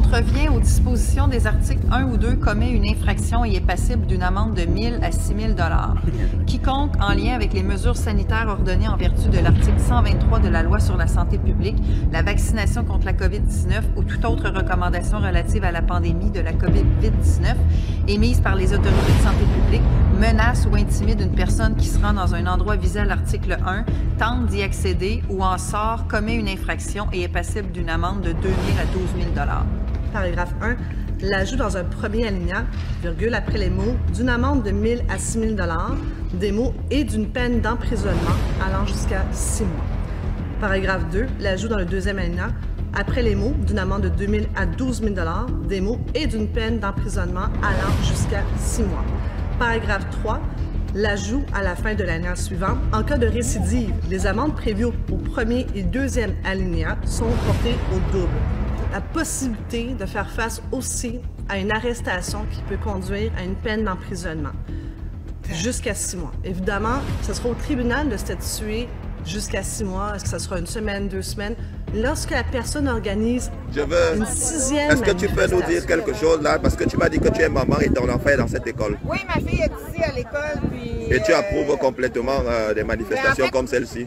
contrevient aux dispositions des articles 1 ou 2 commet une infraction et est passible d'une amende de 1 000 à 6 000 $. Quiconque, en lien avec les mesures sanitaires ordonnées en vertu de l'article 123 de la Loi sur la santé publique, la vaccination contre la COVID-19 ou toute autre recommandation relative à la pandémie de la COVID-19 émise par les autorités de santé publique, menace ou intimide une personne qui se rend dans un endroit visé à l'article 1, tente d'y accéder ou en sort, commet une infraction et est passible d'une amende de 2 000 à 12 000 $. Paragraphe 1. L'ajout dans un premier alinéa, virgule, après les mots « d'une amende de 1 000 à 6 000 $, des mots « et d'une peine d'emprisonnement allant jusqu'à 6 mois ». Paragraphe 2. L'ajout dans le deuxième alinéa, après les mots « d'une amende de 2 000 à 12 000 $, des mots « et d'une peine d'emprisonnement allant jusqu'à 6 mois ». Paragraphe 3. L'ajout à la fin de l'alinéa suivant, en cas de récidive, les amendes prévues au premier et deuxième alinéa sont portées au double. La possibilité de faire face aussi à une arrestation qui peut conduire à une peine d'emprisonnement jusqu'à 6 mois. Évidemment, ce sera au tribunal de statuer jusqu'à 6 mois. Est-ce que ça sera une semaine, 2 semaines? Lorsque la personne organise une sixième Est-ce que tu peux nous dire quelque chose là? Parce que tu m'as dit que tu es maman et ton enfant est dans cette école. Oui, ma fille est ici à l'école. Et tu approuves complètement des manifestations en fait, comme celle-ci?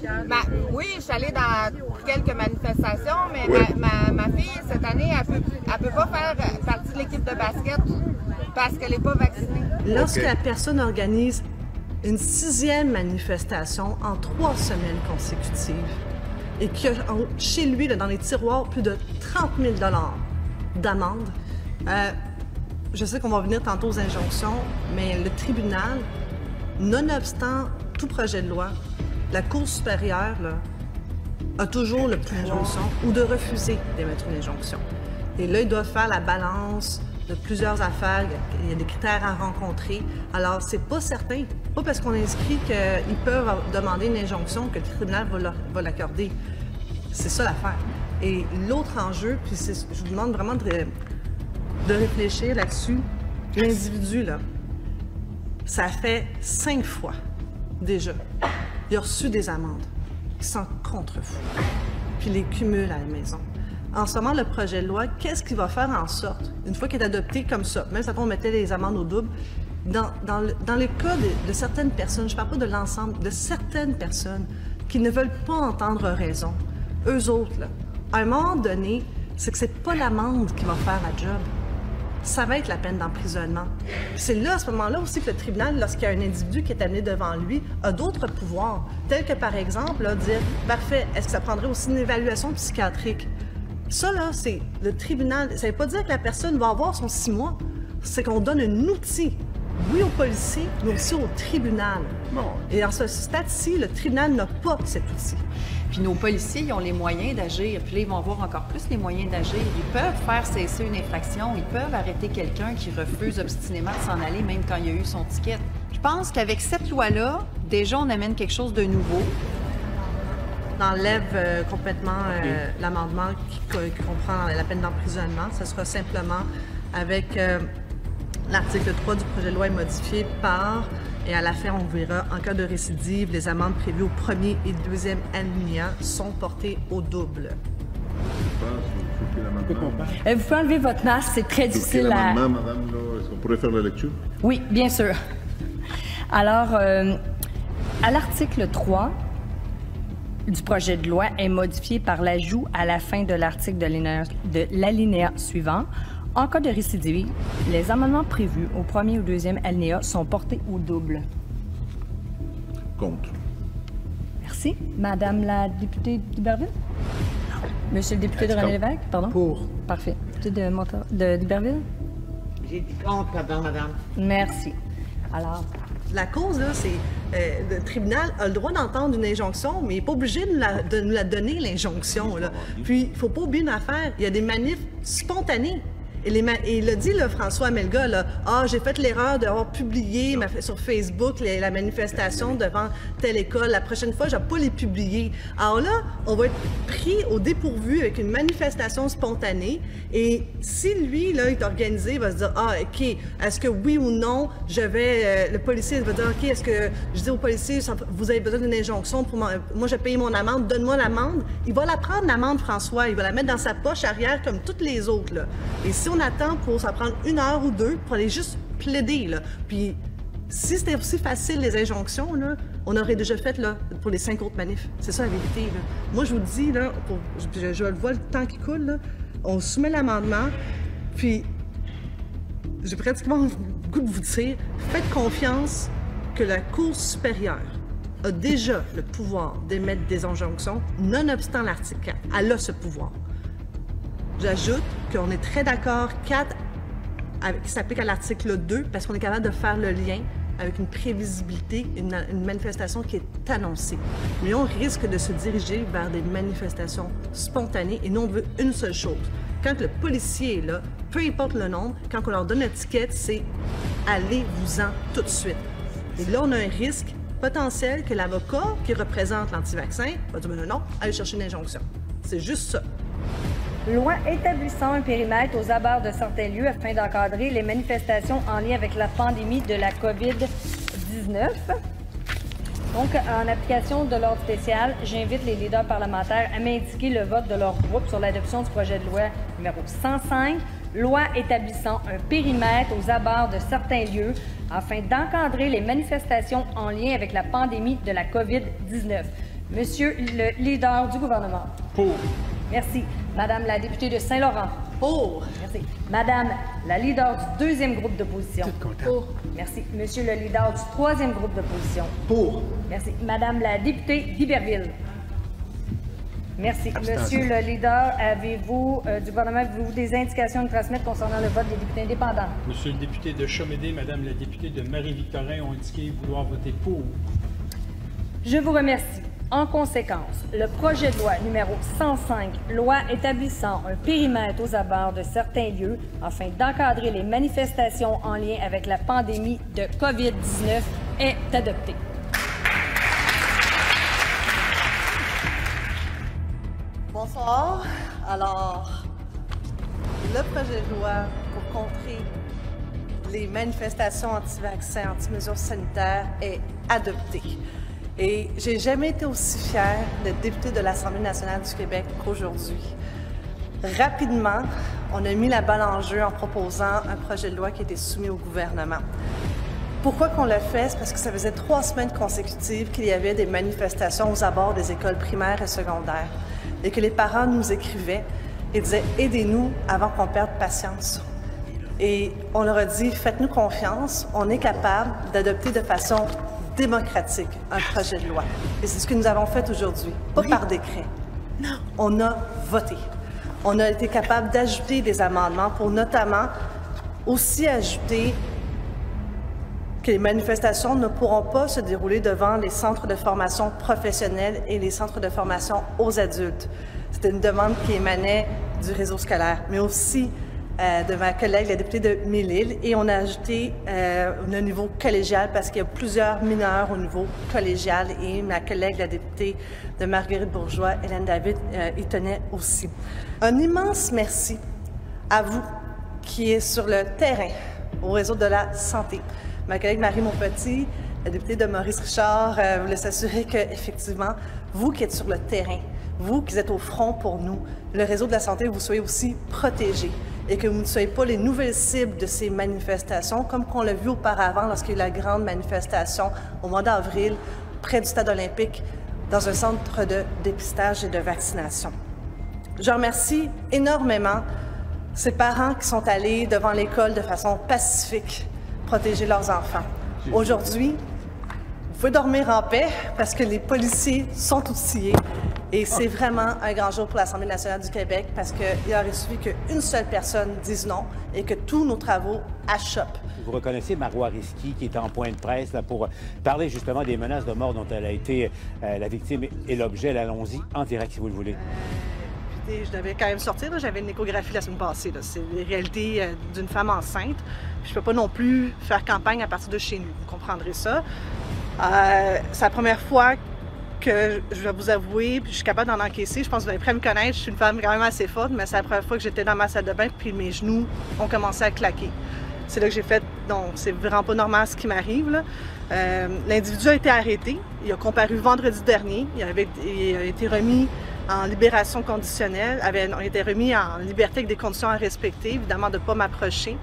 Oui, je suis allée dans quelques manifestations, mais oui. ma fille, cette année, elle peut pas faire partie de l'équipe de basket parce qu'elle n'est pas vaccinée. Lorsque la personne organise une sixième manifestation en 3 semaines consécutives et qu'il y a chez lui, là, dans les tiroirs, plus de 30 000 $ d'amende, je sais qu'on va venir tantôt aux injonctions, mais le tribunal, nonobstant tout projet de loi, la Cour supérieure là, a toujours le pouvoir ou de refuser d'émettre une injonction. Et là, ils doivent faire la balance de plusieurs affaires, il y a des critères à rencontrer. Alors, c'est pas certain, pas parce qu'on inscrit qu'ils peuvent demander une injonction que le tribunal va l'accorder. C'est ça l'affaire. Et l'autre enjeu, puis je vous demande vraiment de réfléchir là-dessus, l'individu, là, ça fait 5 fois déjà. Il a reçu des amendes. Il s'en contrefout. Puis il les cumule à la maison. En ce moment, le projet de loi, qu'est-ce qu'il va faire en sorte, une fois qu'il est adopté comme ça, même si on mettait les amendes au double, dans le cas de certaines personnes, je ne parle pas de l'ensemble, de certaines personnes qui ne veulent pas entendre raison, eux autres, là, à un moment donné, c'est que c'est pas l'amende qui va faire la job. Ça va être la peine d'emprisonnement. C'est là, à ce moment-là aussi, que le tribunal, lorsqu'il y a un individu qui est amené devant lui, a d'autres pouvoirs, tels que, par exemple, là, dire « Parfait, est-ce que ça prendrait aussi une évaluation psychiatrique? » Ça, là, c'est le tribunal. Ça ne veut pas dire que la personne va avoir son 6 mois. C'est qu'on donne un outil, oui, au policier, mais aussi au tribunal. Bon. Et en ce stade-ci, le tribunal n'a pas cet outil. Puis nos policiers, ils ont les moyens d'agir. Puis là, ils vont avoir encore plus les moyens d'agir. Ils peuvent faire cesser une infraction. Ils peuvent arrêter quelqu'un qui refuse obstinément de s'en aller, même quand il a eu son ticket. Je pense qu'avec cette loi-là, déjà, on amène quelque chose de nouveau. On enlève complètement l'amendement qui comprend la peine d'emprisonnement. Ce sera simplement avec l'article 3 du projet de loi est modifié par, et à la fin, on verra, en cas de récidive, les amendes prévues au premier et deuxième alinéa sont portées au double. Vous pouvez enlever votre masque, c'est très difficile à... Madame, est-ce qu'on pourrait faire la lecture? Oui, bien sûr. Alors, à l'article 3 du projet de loi est modifié par l'ajout à la fin de l'article de l'alinéa suivant. En cas de récidive, les amendements prévus au premier ou deuxième alinéa sont portés au double. Contre. Merci. Madame la députée d'Iberville? Monsieur le député de René-Lévesque, pardon? Pour. Parfait. Député d'Iberville? J'ai dit contre, pardon, madame. Merci. Alors... La cause, là, c'est le tribunal a le droit d'entendre une injonction, mais il n'est pas obligé de nous la donner, l'injonction. Puis, il ne faut pas oublier une affaire. Il y a des manifs spontanés. Et il a dit, là, François Amelga, là, « Ah, j'ai fait l'erreur d'avoir publié sur Facebook la manifestation devant telle école. La prochaine fois, je ne vais pas les publier. » Alors là, on va être pris au dépourvu avec une manifestation spontanée. Et si lui, là, est organisé, il va se dire, « Ah, OK, est-ce que oui ou non, je vais... le policier va dire, « OK, est-ce que je dis au policier, vous avez besoin d'une injonction pour moi, je paye mon amende, donne-moi l'amende. » Il va la prendre, l'amende, François. Il va la mettre dans sa poche arrière comme toutes les autres, là. Et si on attend pour ça prendre 1 heure ou 2 pour aller juste plaider, là. Puis si c'était aussi facile, les injonctions, là, on aurait déjà fait, là, pour les 5 autres manifs. C'est ça la vérité, là. Moi, je vous dis, là, je vois le temps qui coule, là, on soumet l'amendement, puis j'ai pratiquement le goût de vous dire, faites confiance que la Cour supérieure a déjà le pouvoir d'émettre des injonctions, nonobstant l'article 4. Elle a ce pouvoir. J'ajoute qu'on est très d'accord, 4, qui s'applique à l'article 2, parce qu'on est capable de faire le lien avec une prévisibilité, une manifestation qui est annoncée. Mais on risque de se diriger vers des manifestations spontanées, et nous, on veut une seule chose. Quand le policier est là, peu importe le nombre, quand on leur donne l'étiquette, c'est « allez-vous-en tout de suite ». Et là, on a un risque potentiel que l'avocat qui représente l'anti-vaccin va dire « non, allez chercher une injonction ». C'est juste ça. Loi établissant un périmètre aux abords de certains lieux afin d'encadrer les manifestations en lien avec la pandémie de la COVID-19. Donc, en application de l'ordre spécial, j'invite les leaders parlementaires à m'indiquer le vote de leur groupe sur l'adoption du projet de loi numéro 105, loi établissant un périmètre aux abords de certains lieux afin d'encadrer les manifestations en lien avec la pandémie de la COVID-19. Monsieur le leader du gouvernement. Pour. Merci. Madame la députée de Saint-Laurent. Pour. Merci. Madame la leader du 2e groupe d'opposition. Pour. Merci. Monsieur le leader du 3e groupe d'opposition. Pour. Merci. Madame la députée d'Iberville. Merci. Monsieur le leader, avez-vous du gouvernement, avez-vous des indications à nous transmettre concernant le vote des députés indépendants? Monsieur le député de Chomédé, Madame la députée de Marie-Victorin ont indiqué vouloir voter pour. Je vous remercie. En conséquence, le projet de loi numéro 105, loi établissant un périmètre aux abords de certains lieux afin d'encadrer les manifestations en lien avec la pandémie de COVID-19 est adopté. Bonsoir. Alors, le projet de loi pour contrer les manifestations anti-vaccins, anti-mesures sanitaires est adopté. Et j'ai jamais été aussi fière d'être députée de l'Assemblée nationale du Québec qu'aujourd'hui. Rapidement, on a mis la balle en jeu en proposant un projet de loi qui a été soumis au gouvernement. Pourquoi qu'on l'a fait? C'est parce que ça faisait 3 semaines consécutives qu'il y avait des manifestations aux abords des écoles primaires et secondaires et que les parents nous écrivaient et disaient « Aidez-nous avant qu'on perde patience ». Et on leur a dit « Faites-nous confiance, on est capable d'adopter de façon démocratique un projet de loi. » Et c'est ce que nous avons fait aujourd'hui, pas par décret. Non. On a voté. On a été capable d'ajouter des amendements pour notamment aussi ajouter que les manifestations ne pourront pas se dérouler devant les centres de formation professionnels et les centres de formation aux adultes. C'était une demande qui émanait du réseau scolaire, mais aussi de ma collègue, la députée de Mille-Îles, et on a ajouté au niveau collégial parce qu'il y a plusieurs mineurs au niveau collégial et ma collègue, la députée de Marguerite-Bourgeois, Hélène David, y tenait aussi. Un immense merci à vous qui êtes sur le terrain au réseau de la santé. Ma collègue Marie Montpetit, la députée de Maurice Richard, voulait s'assurer qu'effectivement, vous qui êtes sur le terrain, vous qui êtes au front pour nous, le réseau de la santé, vous soyez aussi protégés et que vous ne soyez pas les nouvelles cibles de ces manifestations, comme qu'on l'a vu auparavant lorsqu'il y a eu la grande manifestation au mois d'avril près du stade olympique dans un centre de dépistage et de vaccination. Je remercie énormément ces parents qui sont allés devant l'école de façon pacifique protéger leurs enfants. Aujourd'hui, vous pouvez dormir en paix parce que les policiers sont outillés et c'est vraiment un grand jour pour l'Assemblée nationale du Québec parce qu'il aurait suffi qu'une seule personne dise non et que tous nos travaux achoppent. Vous reconnaissez Marois Risky qui est en point de presse là, pour parler justement des menaces de mort dont elle a été la victime et l'objet. Allons-y en direct si vous le voulez. je devais quand même sortir. J'avais une échographie la semaine passée. C'est les réalités d'une femme enceinte. Puis je peux pas non plus faire campagne à partir de chez nous. Vous comprendrez ça. C'est la première fois que je vais vous avouer, puis je suis capable d'en encaisser. Je pense que vous avez prêt à me connaître. Je suis une femme quand même assez forte, mais c'est la première fois que j'étais dans ma salle de bain, puis mes genoux ont commencé à claquer. C'est là que j'ai fait, non, c'est vraiment pas normal ce qui m'arrive. L'individu a été arrêté. Il a comparu vendredi dernier. Il a été remis en libération conditionnelle. Il a été remis en liberté avec des conditions à respecter. Évidemment, de ne pas m'approcher.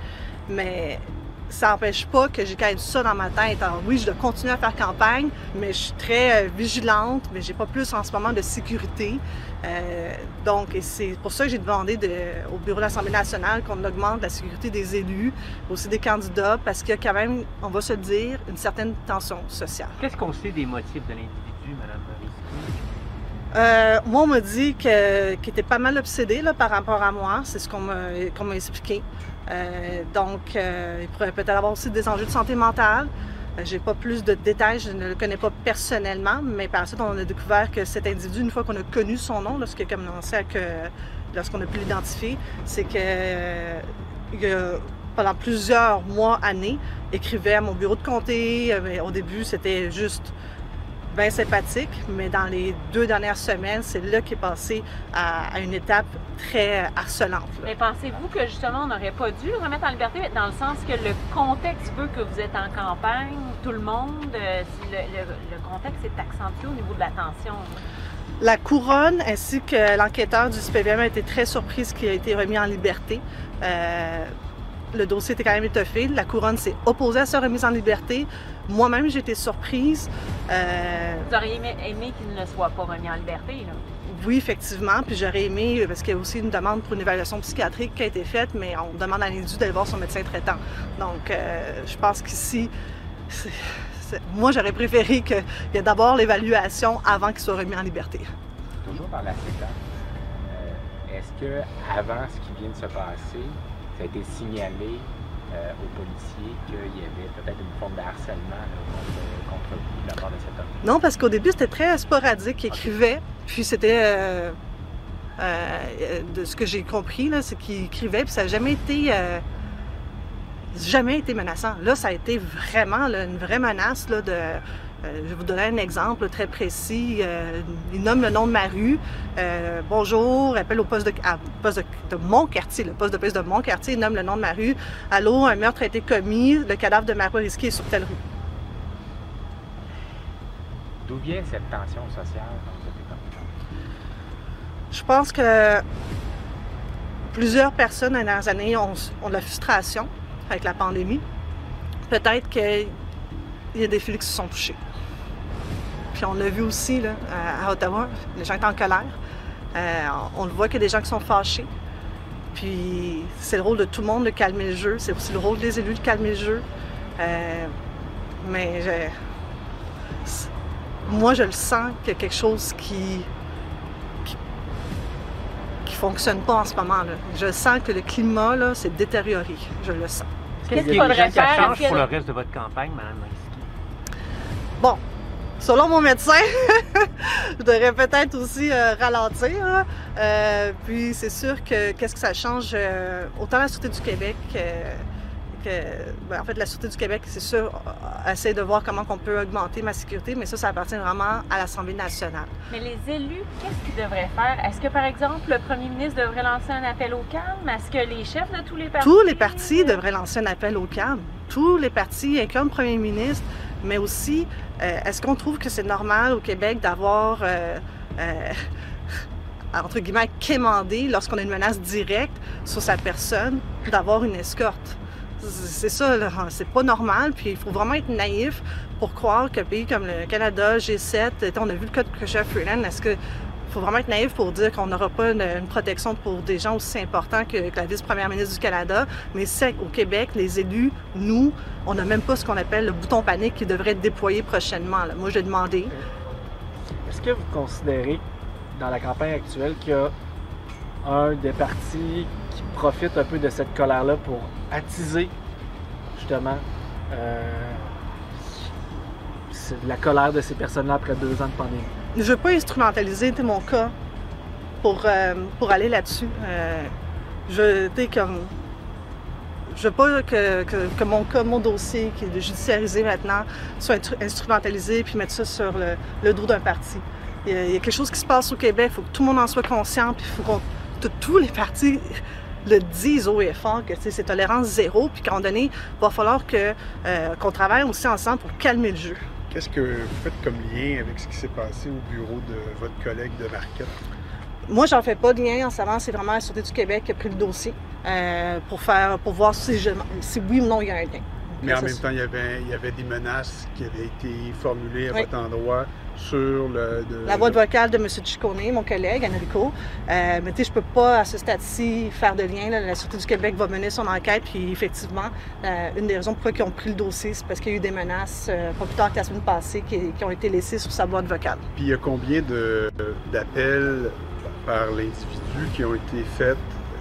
Mais ça n'empêche pas que j'ai quand même ça dans ma tête. Alors oui, je dois continuer à faire campagne, mais je suis très vigilante, mais j'ai pas plus en ce moment de sécurité. Donc, et c'est pour ça que j'ai demandé au Bureau de l'Assemblée nationale qu'on augmente la sécurité des élus, aussi des candidats, parce qu'il y a quand même, on va se le dire, une certaine tension sociale. Qu'est-ce qu'on sait des motifs de l'individu, Mme Risky? Moi, on m'a dit qu'il était pas mal obsédé là, par rapport à moi. C'est ce qu'on m'a expliqué. Donc, il pourrait peut-être avoir aussi des enjeux de santé mentale. J'ai pas plus de détails, je ne le connais pas personnellement, mais par la suite, on a découvert que cet individu, une fois qu'on a connu son nom, lorsqu'on a pu l'identifier, c'est que pendant plusieurs mois, années, écrivait à mon bureau de comté. Au début, c'était juste bien sympathique, mais dans les 2 dernières semaines, c'est là qu'il est passé à une étape très harcelante. Là. Mais pensez-vous que justement, on n'aurait pas dû le remettre en liberté, dans le sens que le contexte veut que vous êtes en campagne, tout le monde, le contexte est accentué au niveau de la tension? La couronne ainsi que l'enquêteur du SPVM a été très surprise qu'il a été remis en liberté. Le dossier était quand même étoffé. La couronne s'est opposée à sa remise en liberté. Moi-même, j'ai été surprise. Vous auriez aimé qu'il ne soit pas remis en liberté, là? Oui, effectivement. Puis j'aurais aimé, parce qu'il y a aussi une demande pour une évaluation psychiatrique qui a été faite, mais on demande à l'individu d'aller voir son médecin traitant. Donc, je pense qu'ici, moi, j'aurais préféré qu'il y ait d'abord l'évaluation avant qu'il soit remis en liberté. Toujours dans la séquence, est-ce que avant ce qui vient de se passer, ça a été signalé aux policiers qu'il y avait peut-être une forme de harcèlement contre vous de la part de cet homme? Non, parce qu'au début, c'était très sporadique. Il écrivait, puis c'était, de ce que j'ai compris, c'est qu'il écrivait, puis ça n'a jamais été menaçant. Là, ça a été vraiment une vraie menace là, je vais vous donner un exemple très précis. Il nomme le nom de ma rue. Bonjour, appelle au poste de mon quartier, le poste de police de mon quartier. Il nomme le nom de ma rue. Allô, un meurtre a été commis. Le cadavre de Marie Risky est sur telle rue. D'où vient cette tension sociale dans cette école? Je pense que plusieurs personnes dans les dernières années ont de la frustration avec la pandémie. Peut-être qu'il y a des filles qui se sont touchées. Puis on l'a vu aussi là, à Ottawa, les gens étaient en colère. On le voit qu'il y a des gens qui sont fâchés. Puis c'est le rôle de tout le monde de calmer le jeu. C'est aussi le rôle des élus de calmer le jeu. Mais moi, je le sens qu'il y a quelque chose qui fonctionne pas en ce moment. Là. Je sens que le climat là, s'est détérioré. Je le sens. Qu'est-ce qu'il faudrait faire? Ça change pour le reste de votre campagne, Mme Risky? Bon, selon mon médecin, je devrais peut-être aussi ralentir. Puis c'est sûr que qu'est-ce que ça change? Autant la Sûreté du Québec en fait, la Sûreté du Québec, c'est sûr, essaie de voir comment on peut augmenter ma sécurité, mais ça appartient vraiment à l'Assemblée nationale. Mais les élus, qu'est-ce qu'ils devraient faire? Est-ce que, par exemple, le premier ministre devrait lancer un appel au calme? Est-ce que les chefs de tous les partis... Tous les partis devraient lancer un appel au calme. Tous les partis, incluant le premier ministre, mais aussi, est-ce qu'on trouve que c'est normal au Québec d'avoir... entre guillemets, quémander lorsqu'on a une menace directe sur sa personne, d'avoir une escorte? C'est ça, c'est pas normal, puis il faut vraiment être naïf pour croire qu'un pays comme le Canada, G7, on a vu le cas de Chrystia Freeland, est-ce que faut vraiment être naïf pour dire qu'on n'aura pas une protection pour des gens aussi importants que la vice-première ministre du Canada, mais c'est au Québec, les élus, nous, on n'a même pas ce qu'on appelle le bouton panique qui devrait être déployé prochainement. Là. Moi, j'ai demandé. Est-ce que vous considérez, dans la campagne actuelle, qu'il y a un des partis qui profite un peu de cette colère-là pour attiser justement la colère de ces personnes-là après 2 ans de pandémie? Je ne veux pas instrumentaliser mon cas pour aller là-dessus. Je veux pas que mon dossier, qui est judiciarisé maintenant, soit instrumentalisé puis mettre ça sur le dos d'un parti. Il y a quelque chose qui se passe au Québec, il faut que tout le monde en soit conscient, puis il faut que tous les partis le disent haut et fort, que c'est tolérance zéro, puis qu'à un moment donné, il va falloir qu'on travaille aussi ensemble pour calmer le jeu. Qu'est-ce que vous faites comme lien avec ce qui s'est passé au bureau de votre collègue de Marquette? Moi, j'en fais pas de lien en ce moment. C'est vraiment la Sûreté du Québec qui a pris le dossier pour voir si oui ou non il y a un lien. Mais en même temps, il y avait des menaces qui avaient été formulées à votre endroit sur la boîte vocale de M. Ciccone, mon collègue, Enrico. Mais tu sais, je peux pas, à ce stade-ci, faire de lien. La Sûreté du Québec va mener son enquête, puis effectivement, une des raisons pourquoi ils ont pris le dossier, c'est parce qu'il y a eu des menaces, pas plus tard que la semaine passée, qui ont été laissées sur sa boîte vocale. Puis il y a combien d'appels par l'individu qui ont été faits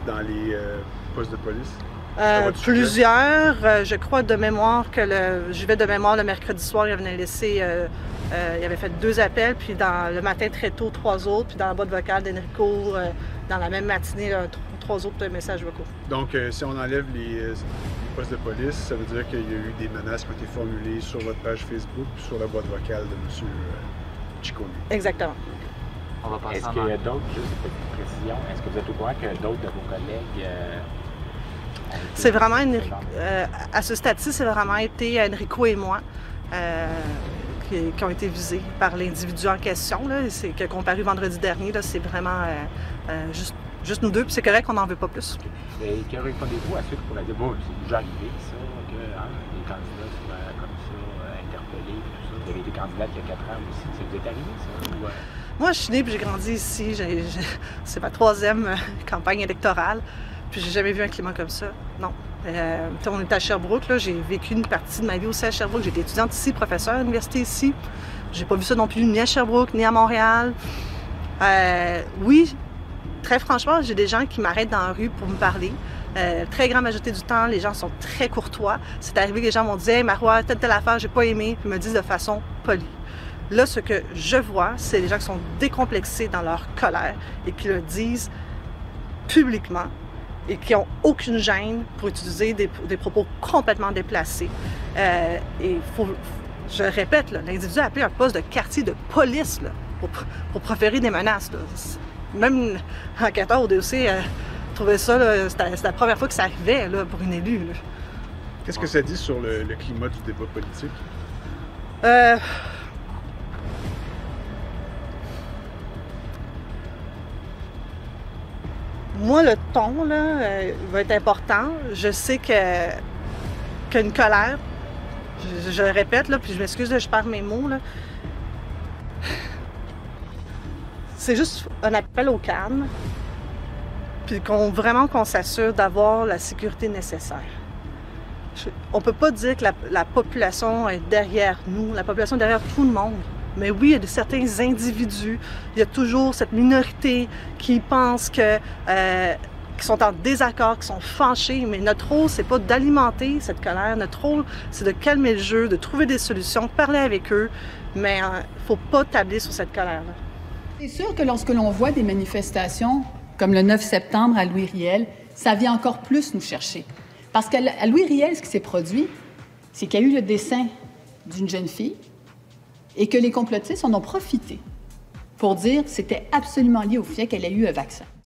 dans les postes de police? Plusieurs. Je crois de mémoire j'y vais de mémoire le mercredi soir, il avait laissé, il avait fait 2 appels, puis le matin très tôt 3 autres, puis dans la boîte vocale d'Enrico, dans la même matinée, 3 autres messages vocaux. Donc, si on enlève les postes de police, ça veut dire qu'il y a eu des menaces qui ont été formulées sur votre page Facebook, puis sur la boîte vocale de M. Ciccone. Exactement. Est-ce qu'il y a d'autres, juste une petite précision, est-ce que vous êtes au courant que d'autres de vos collègues... C'est vraiment, à ce stade-ci, c'est vraiment été Enrico et moi qui ont été visés par l'individu en question. C'est qui a comparu vendredi dernier. C'est vraiment juste nous deux, puis c'est correct qu'on n'en veut pas plus. Et que répondez-vous à ceux qui pourraient dire, bon, c'est déjà arrivé ça, que les candidats soient comme ça, interpellés, tout ça. Vous avez été candidate il y a 4 ans aussi. Ça vous est arrivé, ça? Ou, Moi, je suis née et j'ai grandi ici. C'est ma 3e campagne électorale. Puis j'ai jamais vu un climat comme ça. Non. On est à Sherbrooke. J'ai vécu une partie de ma vie aussi à Sherbrooke. J'étais étudiante ici, professeure à l'université ici. J'ai pas vu ça non plus ni à Sherbrooke, ni à Montréal. Oui, très franchement, j'ai des gens qui m'arrêtent dans la rue pour me parler. Très grande majorité du temps, les gens sont très courtois. C'est arrivé que les gens m'ont dit « Hey, Marois, telle affaire, j'ai pas aimé », puis me disent de façon polie. Là, ce que je vois, c'est les gens qui sont décomplexés dans leur colère et qui le disent publiquement et qui n'ont aucune gêne pour utiliser des propos complètement déplacés. Je répète, l'individu a appelé un poste de quartier de police pour proférer des menaces. Même l'enquêteur au dossier trouvait ça, c'était la première fois que ça arrivait pour une élue. Qu'est-ce que ça dit sur le climat du débat politique? Moi, le ton va être important. Je sais qu'une colère, je le répète, puis je m'excuse, je perds mes mots. C'est juste un appel au calme, puis vraiment qu'on s'assure d'avoir la sécurité nécessaire. On ne peut pas dire que la population est derrière nous, la population est derrière tout le monde. Mais oui, il y a certains individus, il y a toujours cette minorité qui pense qui sont en désaccord, qui sont fâchés. Mais notre rôle, c'est pas d'alimenter cette colère. Notre rôle, c'est de calmer le jeu, de trouver des solutions, parler avec eux. Mais il ne faut pas tabler sur cette colère-là. C'est sûr que lorsque l'on voit des manifestations comme le 9 septembre à Louis-Riel, ça vient encore plus nous chercher. Parce qu'à Louis-Riel, ce qui s'est produit, c'est qu'il y a eu le dessin d'une jeune fille et que les complotistes en ont profité pour dire que c'était absolument lié au fait qu'elle ait eu un vaccin.